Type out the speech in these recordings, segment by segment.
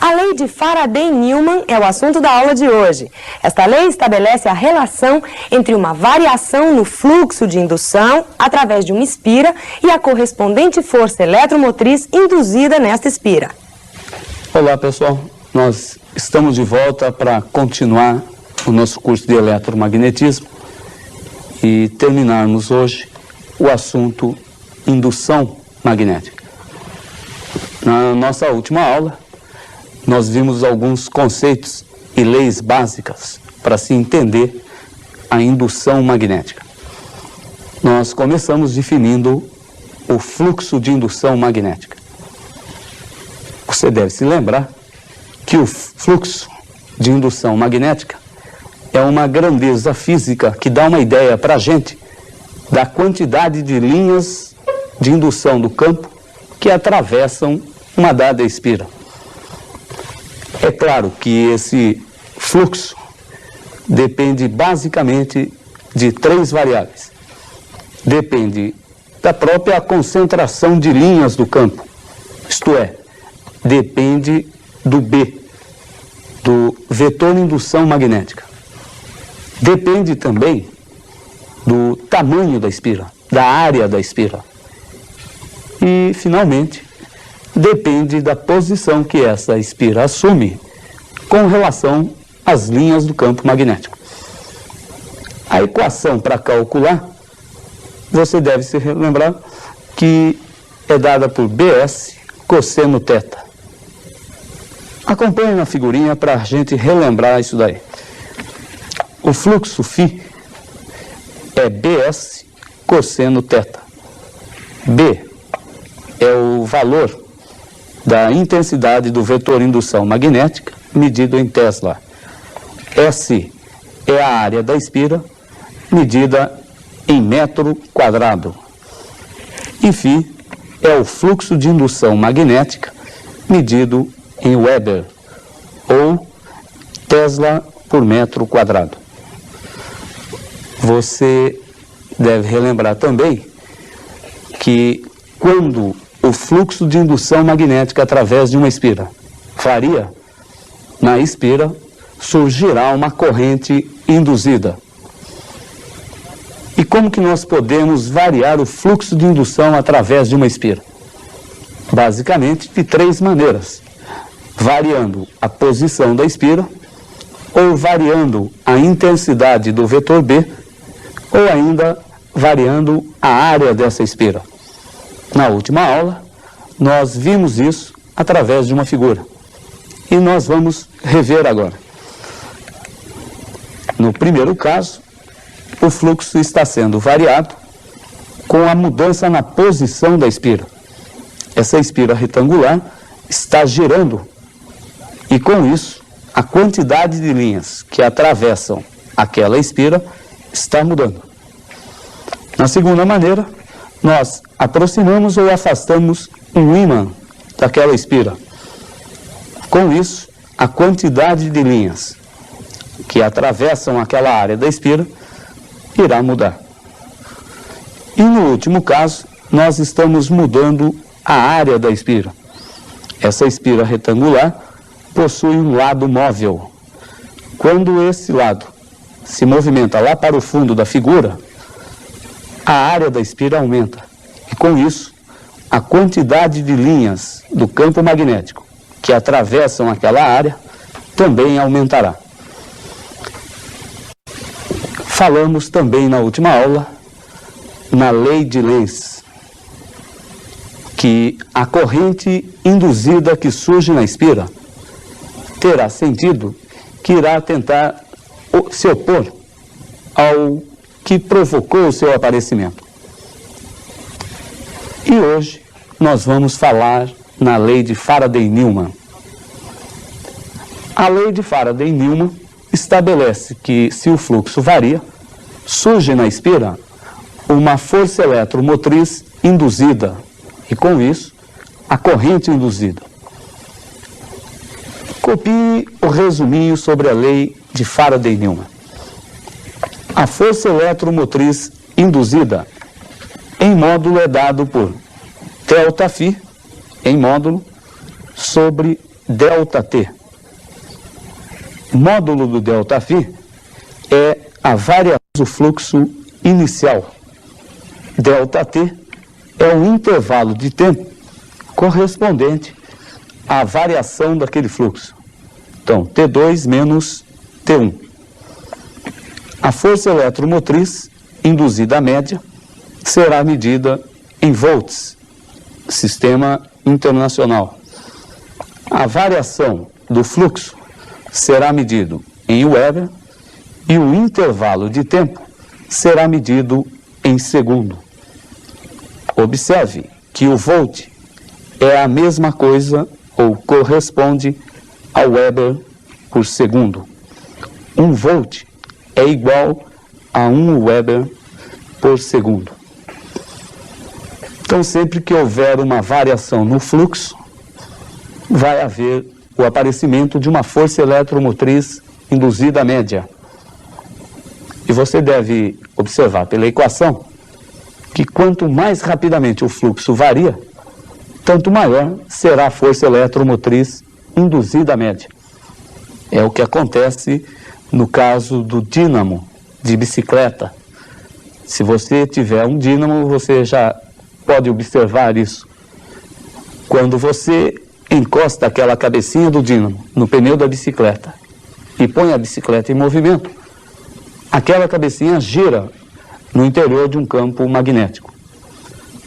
A lei de Faraday-Newman é o assunto da aula de hoje. Esta lei estabelece a relação entre uma variação no fluxo de indução através de uma espira e a correspondente força eletromotriz induzida nesta espira. Olá pessoal, nós estamos de volta para continuar o nosso curso de eletromagnetismo e terminarmos hoje o assunto indução magnética. Na nossa última aula, nós vimos alguns conceitos e leis básicas para se entender a indução magnética. Nós começamos definindo o fluxo de indução magnética. Você deve se lembrar que o fluxo de indução magnética é uma grandeza física que dá uma ideia para a gente da quantidade de linhas de indução do campo que atravessam uma dada espira. É claro que esse fluxo depende basicamente de três variáveis. Depende da própria concentração de linhas do campo, isto é, depende do B, do vetor indução magnética. Depende também do tamanho da espira, da área da espira. E, finalmente, depende da posição que essa espira assume com relação às linhas do campo magnético. A equação para calcular, você deve se lembrar que é dada por BS cosseno θ. Acompanhe na figurinha para a gente relembrar isso daí. O fluxo φ é BS cosseno θ. B é o valor da intensidade do vetor indução magnética medido em Tesla. S é a área da espira medida em metro quadrado. E φ é o fluxo de indução magnética medido em Weber, ou Tesla por metro quadrado. Você deve relembrar também que quando o fluxo de indução magnética através de uma espira varia, na espira surgirá uma corrente induzida. E como que nós podemos variar o fluxo de indução através de uma espira? Basicamente de três maneiras: variando a posição da espira, ou variando a intensidade do vetor B, ou ainda variando a área dessa espira. Na última aula, nós vimos isso através de uma figura. E nós vamos rever agora. No primeiro caso, o fluxo está sendo variado com a mudança na posição da espira. Essa espira retangular está girando e, com isso, a quantidade de linhas que atravessam aquela espira está mudando. Na segunda maneira, nós aproximamos ou afastamos um ímã daquela espira. Com isso, a quantidade de linhas que atravessam aquela área da espira irá mudar. E no último caso, nós estamos mudando a área da espira. Essa espira retangular possui um lado móvel. Quando esse lado se movimenta lá para o fundo da figura, a área da espira aumenta. E com isso, a quantidade de linhas do campo magnético que atravessam aquela área também aumentará. Falamos também na última aula na lei de Lenz, que a corrente induzida que surge na espira terá sentido que irá tentar se opor ao que provocou o seu aparecimento. E hoje nós vamos falar na lei de Faraday-Newman. A lei de Faraday-Newman estabelece que, se o fluxo varia, surge na espira uma força eletromotriz induzida e, com isso, a corrente induzida. Copie o resuminho sobre a lei de Faraday-Newman. A força eletromotriz induzida em módulo é dado por ΔΦ em módulo sobre ΔT. Módulo do ΔΦ é a variação do fluxo inicial. ΔT é o intervalo de tempo correspondente à variação daquele fluxo. Então, T2 menos T1. A força eletromotriz induzida média será medida em volts, sistema internacional. A variação do fluxo será medido em Weber e o intervalo de tempo será medido em segundo. Observe que o volt é a mesma coisa ou corresponde ao Weber por segundo. 1 volt é igual a 1 Weber por segundo. Então, sempre que houver uma variação no fluxo, vai haver o aparecimento de uma força eletromotriz induzida média. E você deve observar pela equação que quanto mais rapidamente o fluxo varia, tanto maior será a força eletromotriz induzida média. É o que acontece no caso do dínamo de bicicleta. Se você tiver um dínamo, você já pode observar isso. Quando você encosta aquela cabecinha do dínamo no pneu da bicicleta e põe a bicicleta em movimento, aquela cabecinha gira no interior de um campo magnético.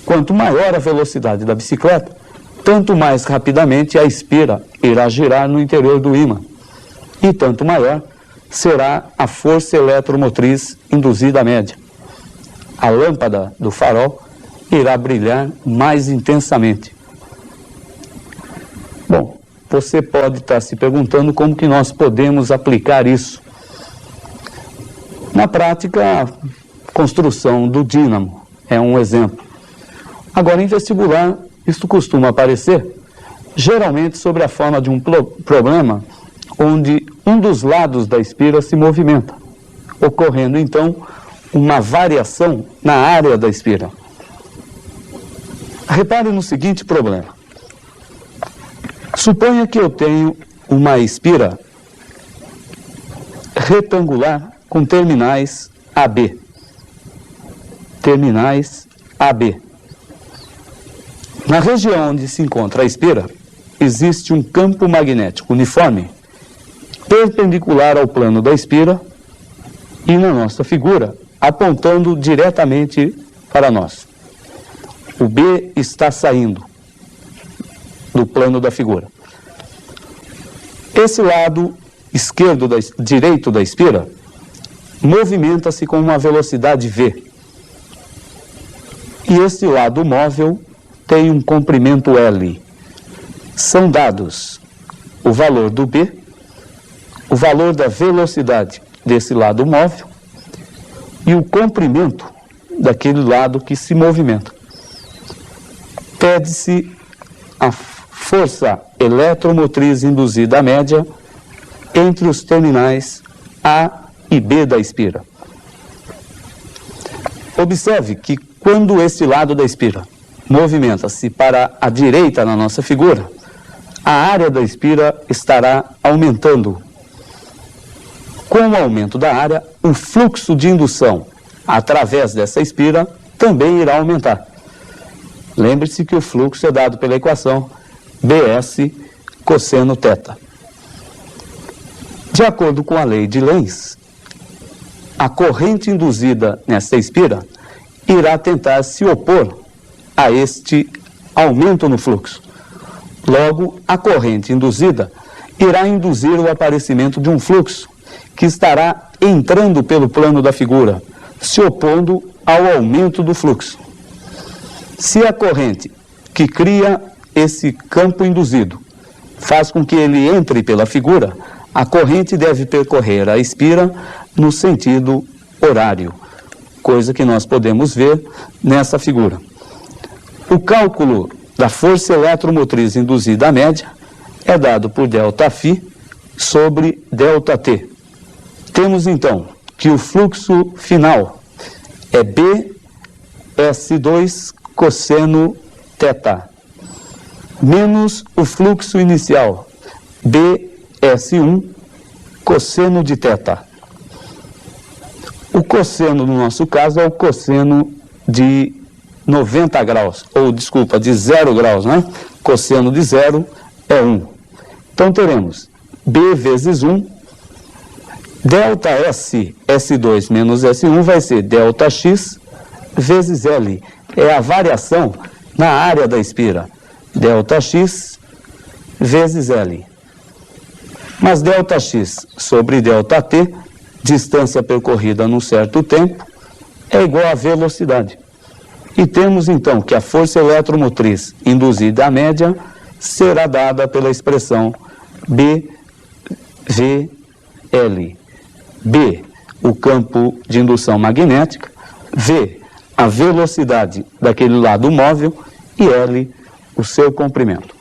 Quanto maior a velocidade da bicicleta, tanto mais rapidamente a espira irá girar no interior do ímã, e tanto maior será a força eletromotriz induzida média. A lâmpada do farol irá brilhar mais intensamente. Bom, você pode estar se perguntando como que nós podemos aplicar isso. Na prática, a construção do dínamo é um exemplo. Agora, em vestibular, isso costuma aparecer, geralmente sobre a forma de um problema onde um dos lados da espira se movimenta, ocorrendo, então, uma variação na área da espira. Repare no seguinte problema. Suponha que eu tenho uma espira retangular com terminais AB. Terminais AB. Na região onde se encontra a espira, existe um campo magnético uniforme, perpendicular ao plano da espira e na nossa figura, apontando diretamente para nós. O B está saindo do plano da figura. Esse lado direito da espira movimenta-se com uma velocidade V. E esse lado móvel tem um comprimento L. São dados o valor do B, o valor da velocidade desse lado móvel e o comprimento daquele lado que se movimenta. Pede-se a força eletromotriz induzida média entre os terminais A e B da espira. Observe que quando esse lado da espira movimenta-se para a direita na nossa figura, a área da espira estará aumentando. Com o aumento da área, o fluxo de indução através dessa espira também irá aumentar. Lembre-se que o fluxo é dado pela equação BS cosseno θ. De acordo com a lei de Lenz, a corrente induzida nessa espira irá tentar se opor a este aumento no fluxo. Logo, a corrente induzida irá induzir o aparecimento de um fluxo que estará entrando pelo plano da figura, se opondo ao aumento do fluxo. Se a corrente que cria esse campo induzido faz com que ele entre pela figura, a corrente deve percorrer a espira no sentido horário, coisa que nós podemos ver nessa figura. O cálculo da força eletromotriz induzida média é dado por ΔΦ sobre ΔT. Temos então que o fluxo final é BS2 cosseno θ, menos o fluxo inicial, BS1 cosseno de θ. O cosseno, no nosso caso, é o cosseno de 90 graus, ou desculpa, de 0 graus, né? Cosseno de 0 é 1. Então teremos B vezes 1, delta S, S2 menos S1 vai ser delta X vezes L. É a variação na área da espira. Delta X vezes L. Mas delta X sobre delta T, distância percorrida num certo tempo, é igual à velocidade. E temos então que a força eletromotriz induzida à média será dada pela expressão BVL. B, o campo de indução magnética, V, a velocidade daquele lado móvel e L, o seu comprimento.